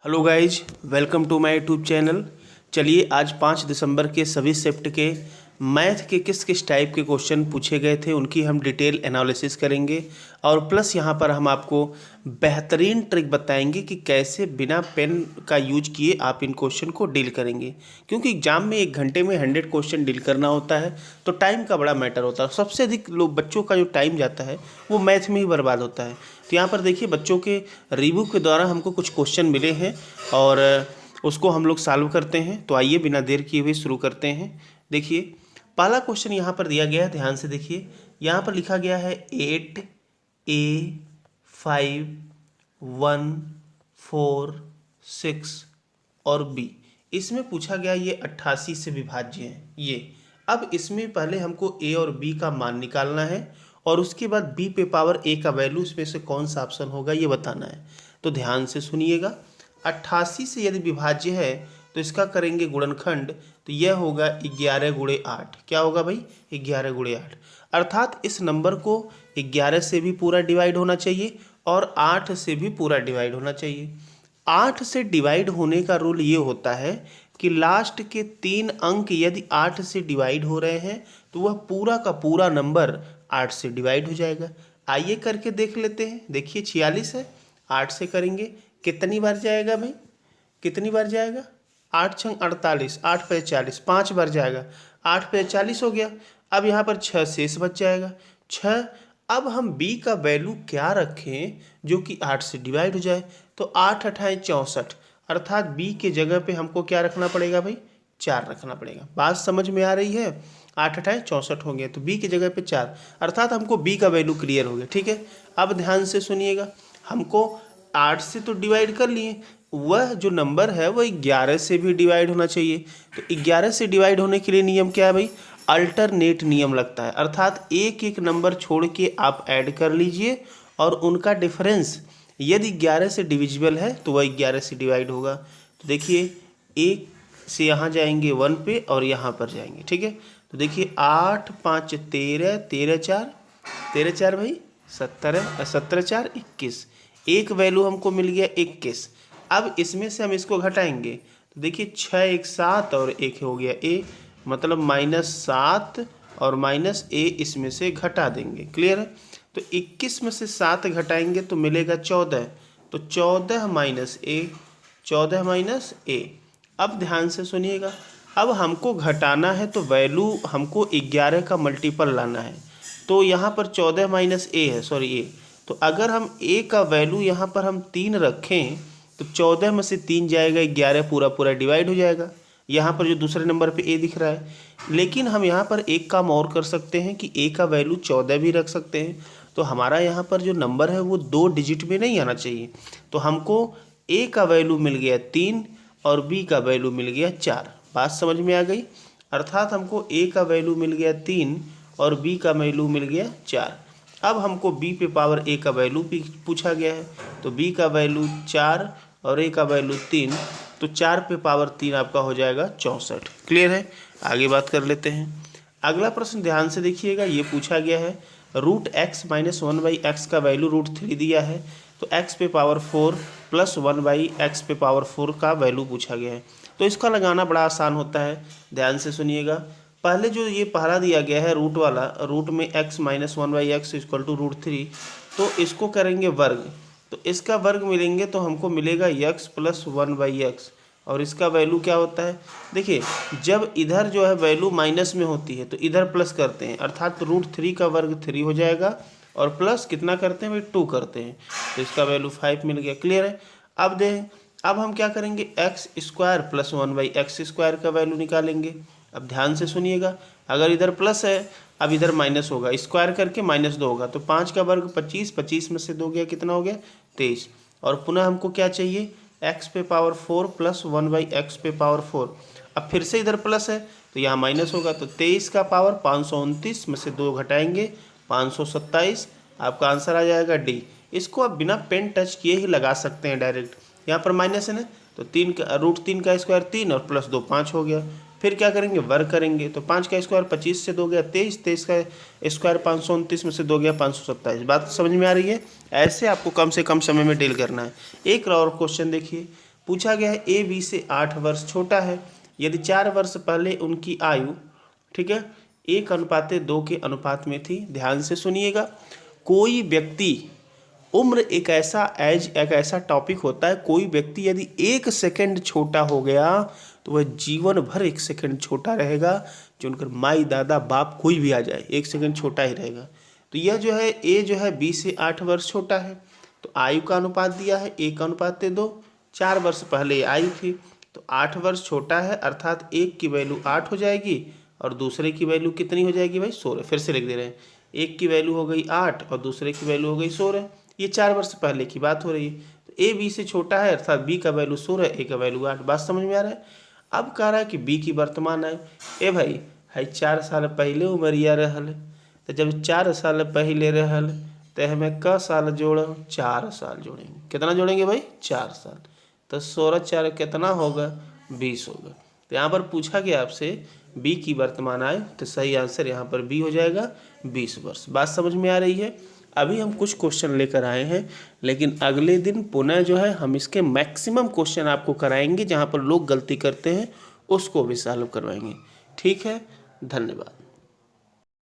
Hello guys, welcome to my YouTube channel. चलिए आज 5 दिसंबर के सभी शिफ्ट के मैथ के किस किस टाइप के क्वेश्चन पूछे गए थे उनकी हम डिटेल एनालिसिस करेंगे और प्लस यहाँ पर हम आपको बेहतरीन ट्रिक बताएंगे कि कैसे बिना पेन का यूज किए आप इन क्वेश्चन को डील करेंगे। क्योंकि एग्जाम में 1 घंटे में 100 क्वेश्चन डील करना होता है तो टाइम का बड़ा मैटर होता है। सबसे अधिक लोग बच्चों का जो टाइम जाता है वो मैथ में ही बर्बाद होता है। तो यहाँ पर देखिए बच्चों के रिव्यू के द्वारा हमको कुछ क्वेश्चन मिले हैं और उसको हम लोग सॉल्व करते हैं। तो आइए बिना देर किए हुए शुरू करते हैं। देखिए पहला क्वेश्चन यहाँ पर दिया गया है, ध्यान से देखिए। यहाँ पर लिखा गया है 8A5 1 4 6 और B। इसमें पूछा गया ये 88 से विभाज्य है ये। अब इसमें पहले हमको A और B का मान निकालना है और उसके बाद B पे पावर A का वैल्यू इसमें से कौन सा ऑप्शन होगा ये बताना है। तो ध्यान से सुनिएगा, 88 से यदि विभाज्य है तो इसका करेंगे गुणनखंड, तो यह होगा 11 गुणे 8। क्या होगा भाई? 11 गुणे 8। अर्थात इस नंबर को 11 से भी पूरा डिवाइड होना चाहिए और 8 से भी पूरा डिवाइड होना चाहिए। 8 से डिवाइड होने का रूल ये होता है कि लास्ट के 3 अंक यदि 8 से डिवाइड हो रहे हैं तो वह पूरा का पूरा नंबर 8 से डिवाइड हो जाएगा। आइए करके देख लेते हैं। देखिए 46 है, 8 से करेंगे कितनी बार जाएगा भाई? कितनी बार जाएगा? 8 छंग 48, 8 पे 40, 5 बार जाएगा। 8 पे 40 हो गया। अब यहाँ पर 6 शेष बच जाएगा 6। अब हम b का वैल्यू क्या रखें जो कि 8 से डिवाइड हो जाए? तो 8 अठाए 64, अर्थात b के जगह पे हमको क्या रखना पड़ेगा भाई? 4 रखना पड़ेगा। बात समझ में आ रही है? 8 अठाए 64 हो गया तो b की जगह पे 4, अर्थात हमको b का वैल्यू क्लियर हो गया। ठीक है, अब ध्यान से सुनिएगा, हमको 8 से तो डिवाइड कर लिए, वह जो नंबर है वह 11 से भी डिवाइड होना चाहिए। तो 11 से डिवाइड होने के लिए नियम क्या है भाई? अल्टरनेट नियम लगता है, अर्थात एक एक नंबर छोड़ के आप ऐड कर लीजिए और उनका डिफरेंस यदि 11 से डिविजिबल है तो वह 11 से डिवाइड होगा। तो देखिए 1 से यहाँ जाएंगे 1 पे और यहाँ पर जाएंगे। ठीक है, तो देखिए 8 5 13, 13 4, 13 4 भाई 70 है, 17 4 21। एक वैल्यू हमको मिल गया 21। अब इसमें से हम इसको घटाएंगे तो देखिए 6 1 7 और 1 हो गया a, मतलब -7 और -a इसमें से घटा देंगे। क्लियर है? तो 21 में से 7 घटाएंगे तो मिलेगा 14, तो 14 माइनस a, 14 माइनस a। अब ध्यान से सुनिएगा, अब हमको घटाना है तो वैल्यू हमको 11 का मल्टीपल लाना है। तो यहाँ पर 14 माइनस a है, सॉरी a। तो अगर हम a का वैल्यू यहाँ पर हम 3 रखें तो 14 में से 3 जाएगा 11, पूरा पूरा डिवाइड हो जाएगा। यहाँ पर जो दूसरे नंबर पे a दिख रहा है, लेकिन हम यहाँ पर एक काम और कर सकते हैं कि a का वैल्यू 14 भी रख सकते हैं। तो हमारा यहाँ पर जो नंबर है वो 2 डिजिट में नहीं आना चाहिए। तो हमको a का वैल्यू मिल गया 3 और b का वैल्यू मिल गया 4। बात समझ में आ गई? अर्थात हमको a का वैल्यू मिल गया 3 और b का वैल्यू मिल गया 4। अब हमको b पे पावर a का वैल्यू भी पूछा गया है, तो b का वैल्यू 4 और a का वैल्यू 3, तो 4 पे पावर 3 आपका हो जाएगा 64। क्लियर है? आगे बात कर लेते हैं। अगला प्रश्न ध्यान से देखिएगा, ये पूछा गया है √x - 1/x का वैल्यू √3 दिया है, तो x पे पावर 4 प्लस 1/x पे पावर 4 का वैल्यू पूछा गया है। तो इसका लगाना बड़ा आसान होता है। ध्यान से सुनिएगा, पहले जो ये पहला दिया गया है रूट वाला, रूट में x - 1/x = √3, तो इसको करेंगे वर्ग, तो इसका वर्ग मिलेंगे तो हमको मिलेगा x + 1/x और इसका वैल्यू क्या होता है? देखिए जब इधर जो है वैल्यू माइनस में होती है तो इधर प्लस करते हैं, अर्थात √3 का वर्ग 3 हो जाएगा और प्लस कितना करते हैं भाई? 2 करते हैं, तो इसका वैल्यू 5 मिल गया। क्लियर है? अब हम क्या करेंगे? x² + 1/x² का वैल्यू निकालेंगे। अब ध्यान से सुनिएगा, अगर इधर प्लस है अब इधर माइनस होगा, स्क्वायर करके -2 होगा, तो 5 का वर्ग 25, 25 में से 2 गया कितना हो गया? 23। और पुनः हमको क्या चाहिए? x पे पावर 4 प्लस 1/x पे पावर 4। अब फिर से इधर प्लस है तो यहाँ माइनस होगा, तो 23 का पावर 529 में से 2 घटाएंगे 527, आपका आंसर आ जाएगा डी। इसको आप बिना पेन टच किए ही लगा सकते हैं डायरेक्ट। यहाँ पर माइनस है ना, तो 3 का √3 का स्क्वायर 3 और प्लस 2 5 हो गया। फिर क्या करेंगे? वर्ग करेंगे, तो 5 का स्क्वायर 25 से 2 गया 23, 23 का स्क्वायर 529 में से 2 गया 527। बात समझ में आ रही है? ऐसे आपको कम से कम समय में डील करना है। एक और क्वेश्चन देखिए, पूछा गया है ए बी से 8 वर्ष छोटा है, यदि 4 वर्ष पहले उनकी आयु, ठीक है, 1:2 के अनुपात में थी। ध्यान से सुनिएगा, कोई व्यक्ति, उम्र एक ऐसा टॉपिक होता है, कोई व्यक्ति यदि 1 सेकंड छोटा हो गया तो वह जीवन भर 1 सेकंड छोटा रहेगा, जो उनका माई दादा बाप कोई भी आ जाए 1 सेकंड छोटा ही रहेगा। तो यह जो है ए जो है बी से 8 वर्ष छोटा है, तो आयु का अनुपात दिया है 1:2, 4 वर्ष पहले आयु थी, तो 8 वर्ष छोटा है, अर्थात एक की वैल्यू 8 हो जाएगी और दूसरे की वैल्यू कितनी हो जाएगी भाई 16। फिर से लिख दे रहे हैं, एक की वैल्यू हो गई 8 और दूसरे की वैल्यू हो गई 16। ये 4 वर्ष पहले की बात हो रही है, तो ए बी से छोटा है, अर्थात बी का वैल्यू 16, ए का वैल्यू 8। बात समझ में आ रहा है। अब कह रहा है कि बी की वर्तमान आयु। ए भाई है 4 साल पहले उमरिया रहल, तो जब 4 साल पहले रहल तो हमें क साल जोड़, 4 साल जोड़ेंगे। कितना जोड़ेंगे भाई 4 साल, तो 16 4 कितना होगा 20 होगा। तो यहाँ पर पूछा गया आपसे बी की वर्तमान आयु, तो सही आंसर यहाँ पर बी हो जाएगा 20 वर्ष। बात समझ में आ रही है। अभी हम कुछ क्वेश्चन लेकर आए हैं, लेकिन अगले दिन पुनः जो है हम इसके मैक्सिमम क्वेश्चन आपको कराएंगे, जहाँ पर लोग गलती करते हैं उसको भी सॉल्व करवाएंगे। ठीक है, धन्यवाद।